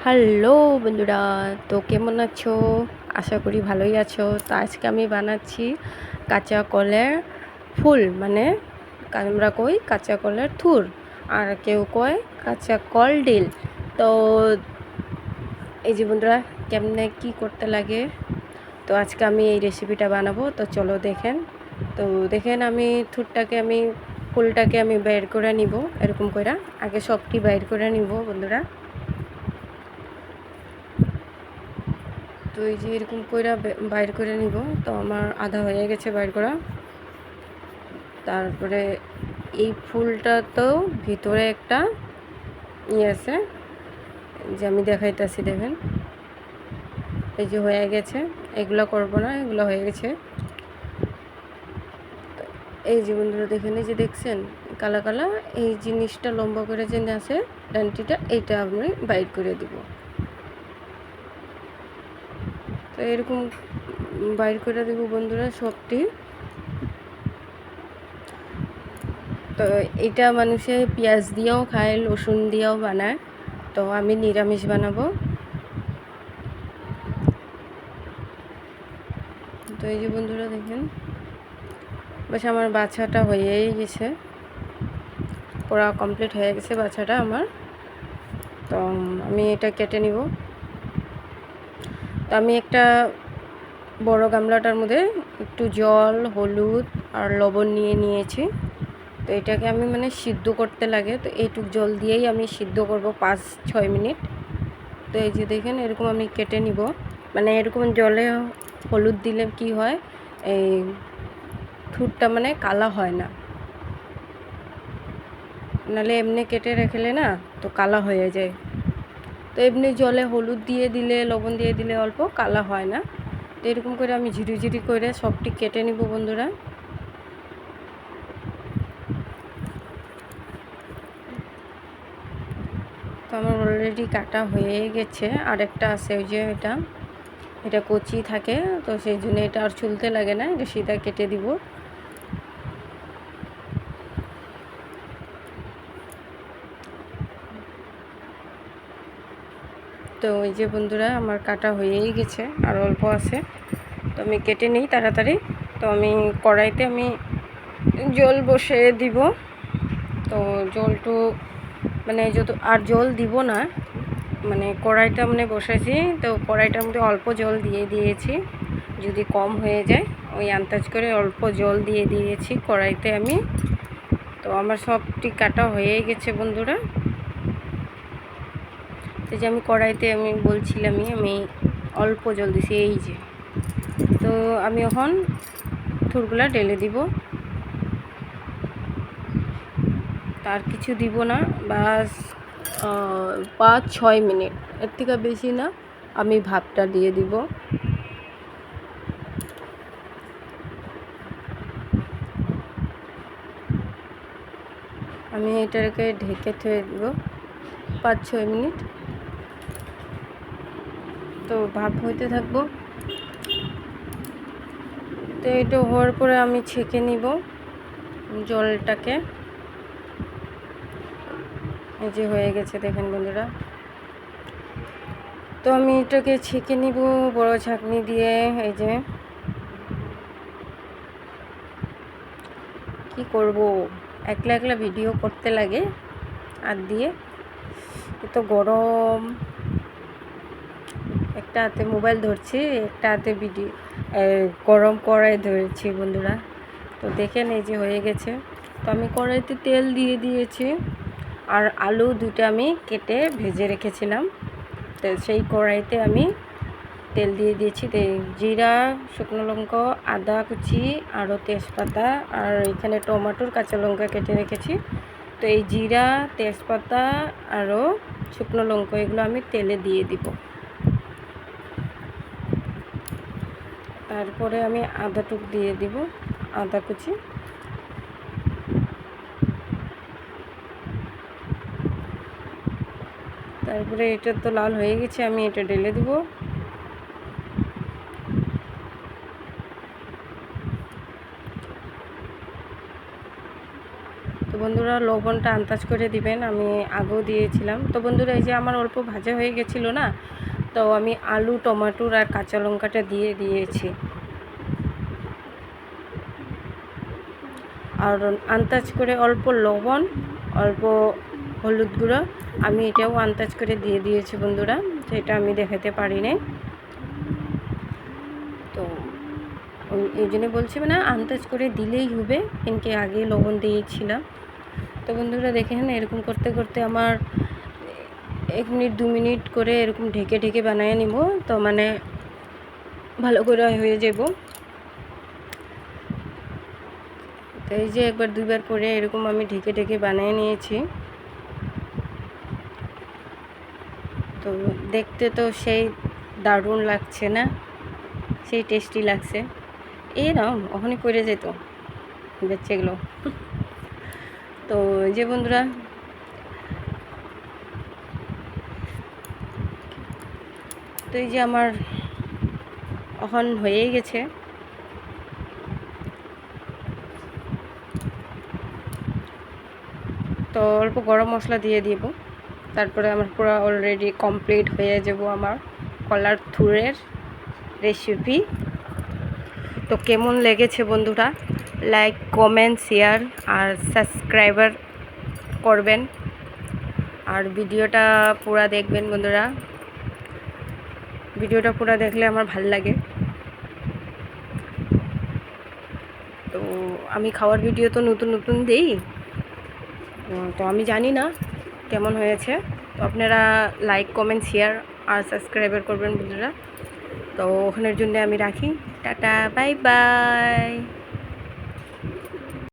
Hello বন্ধুরা, তো কেমন আছো? আশা করি ভালোই আছো। তো আজকে আমি বানাচ্ছি কাঁচা কলের ফুল, মানে আমরা কই কাঁচা কলের থুর, আর কেউ কয় কাঁচা কল ডিল। তো এই যে বন্ধুরা, কেমনে কি করতে লাগে, তো আজকে আমি এই রেসিপিটা বানাবো। তো চলো দেখেন। তো দেখেন, আমি থুরটাকে ফুলটাকে আমি বের করে নিব এরকম করে। আগে সবটি বের করে নিব বন্ধুরা। তো এই যে এরকম কইরা বাইর করে নিব। তো আমার আধা হয়ে গেছে বাইর করা। তারপরে এই ফুলটা তো ভিতরে একটা আছে, যে আমি দেখাইতেছি, দেখেন এই যে হয়ে গেছে। এগুলো করব না, এগুলো হয়ে গেছে। এই যে বন্ধুরা দেখেন, এই যে দেখছেন কালা কালা এই জিনিসটা লম্বা করে যে আছে ডান্টিটা, এইটা আমি বাইর করে দিব। তো এরকম বাইর করে দেব বন্ধুরা সবটি। তো এটা মানুষে পেঁয়াজ দিয়েও খায়, রসুন দিয়েও বানায়। তো আমি নিরামিষ বানাবো। তো এই যে বন্ধুরা দেখেন, বেশ আমার বাছাটা হয়েই গেছে, পুরো কমপ্লিট হয়ে গেছে বাছাটা আমার। তো আমি এটা কেটে নিব। তো আমি একটা বড় গামলাটার মধ্যে একটু জল, হলুদ আর লবণ নিয়েছি। তো এটাকে আমি মানে সিদ্ধ করতে লাগে, তো এইটুক জল দিয়েই আমি সিদ্ধ করব 5-6 মিনিট। তো এই যে দেখেন এরকম আমি কেটে নিব। মানে এরকম জলে হলুদ দিলে কি হয়, এই থুরটা মানে কালা হয় না। নাহলে এমনি কেটে রাখলে না, তো কালা হয়ে যায়। তো এমনি জলে হলুদ দিয়ে দিলে, লবণ দিয়ে দিলে অল্প কালা হয় না। তো এরকম করে আমি ঝিরি করে সবটি কেটে নিব বন্ধুরা। তো আমার অলরেডি কাটা হয়ে গেছে। আরেকটা আছে, ওই যে এটা কচি থাকে, তো সেই জন্য এটা আর চুলতে লাগে না, এটা সিধা কেটে দিব। তো ওই যে বন্ধুরা, আমার কাটা হয়েই গেছে, আর অল্প আছে। তো আমি কেটে নিই তাড়াতাড়ি। তো আমি কড়াইতে আমি জল বসিয়ে দিব। তো জলটু মানে আর জল দিব না, মানে কড়াইটা মানে বসাইছি, তো কড়াইটার মধ্যে অল্প জল দিয়ে দিয়েছি। যদি কম হয়ে যায় ওই আন্দাজ করে অল্প জল দিয়ে দিয়েছি কড়াইতে আমি। তো আমার সবটি কাটা হয়ে গেছে বন্ধুরা। তো যে আমি কড়াইতে আমি বলছিলামই, আমি অল্প জল দিছি, এই যে। তো আমি এখন থুরগুলা ঢেলে দিব, তার কিছু দিব না। বাস 5-6 মিনিট, এর থেকে বেশি না, আমি ভাপটা দিয়ে দিব। আমি এটাকে ঢেকে থুয়ে দিব 5-6 মিনিট। তো ভাপ হইতে থাকবো। তো এটা হওয়ার পরে আমি ছেঁকে নিব জলটাকে। এই যে হয়ে গেছে দেখেন বন্ধুরা। তো আমি এটাকে ছেঁকে নিব বড় ছাঁকনি দিয়ে। এই যে কি করব, একলা একলা ভিডিও করতে লাগে আর দিয়ে। এত গরম, একটা হাতে মোবাইল ধরছি, একটা হাতে ভিডিও গরম কড়াই ধরেছি বন্ধুরা। তো দেখেন এই যে হয়ে গেছে। তো আমি কড়াইতে তেল দিয়ে দিয়েছি, আর আলু দুটো আমি কেটে ভেজে রেখেছিলাম। তো সেই কড়াইতে আমি তেল দিয়ে দিয়েছি। জিরা, শুকনো লঙ্কা, আদা কুচি, আরও তেজপাতা, আর এখানে টমেটোর কাঁচা লঙ্কা কেটে রেখেছি। তো এই জিরা, তেজপাতা আরও শুকনো লঙ্কা এগুলো আমি তেলে দিয়ে দিব। তারপরে আমি আদা টুক দিয়ে দিব, আদা কুচি। তারপরে এটা তো লাল হয়ে গেছে, আমি এটা ঢেলে দিব। তো বন্ধুরা লবণটা আন্দাজ করে দিবেন, আমি আগেও দিয়েছিলাম। তো বন্ধুরা এই যে আমার অল্প ভাজা হয়ে গেছিলো না, তো আমি আলু, টমেটোর আর কাঁচা লঙ্কাটা দিয়ে দিয়েছি। আর আন্দাজ করে অল্প লবণ, অল্প হলুদ গুঁড়ো আমি এটাও আন্দাজ করে দিয়ে দিয়েছি বন্ধুরা, সেটা আমি দেখাতে পারি নাই। তো এই জন্য বলছি মানে আন্দাজ করে দিলেই হবে, কিন্তু আগে লবণ দিয়েছিলাম। তো বন্ধুরা দেখেন এরকম করতে করতে আমার 1 মিনিট 2 মিনিট করে এরকম ঢেকে ঢেকে বানিয়ে নিব, তো মানে ভালো করে হয়ে যাব। তো এই যে একবার দুইবার করে এরকম আমি ঢেকে ঢেকে বানিয়ে নিয়েছি। তো দেখতে তো সেই দারুণ লাগছে না, সেই টেস্টি লাগছে। এরকম ওখানে পড়ে যেত বেচ্চেগুলো। তো এই যে বন্ধুরা তো এই যে আমার এখন হয়েই গেছে। তো অল্প গরম মশলা দিয়ে দিব, তারপরে আমার পুরো অলরেডি কমপ্লিট হয়ে যাব আমার কলার থুরের রেসিপি। তো কেমন লেগেছে বন্ধুরা, লাইক কমেন্ট শেয়ার আর সাবস্ক্রাইবার করবেন, আর ভিডিওটা পুরো দেখবেন বন্ধুরা। ভিডিওটা পুরো দেখলে আমার ভালো লাগে। তো আমি খাওয়ার ভিডিও তো নতুন নতুন দিই, তো আমি জানি না কেমন হয়েছে। তো আপনারা লাইক কমেন্ট শেয়ার আর সাবস্ক্রাইবার করবেন বন্ধুরা। তো ওখানের জন্য আমি রাখি, টাটা বাই বাই।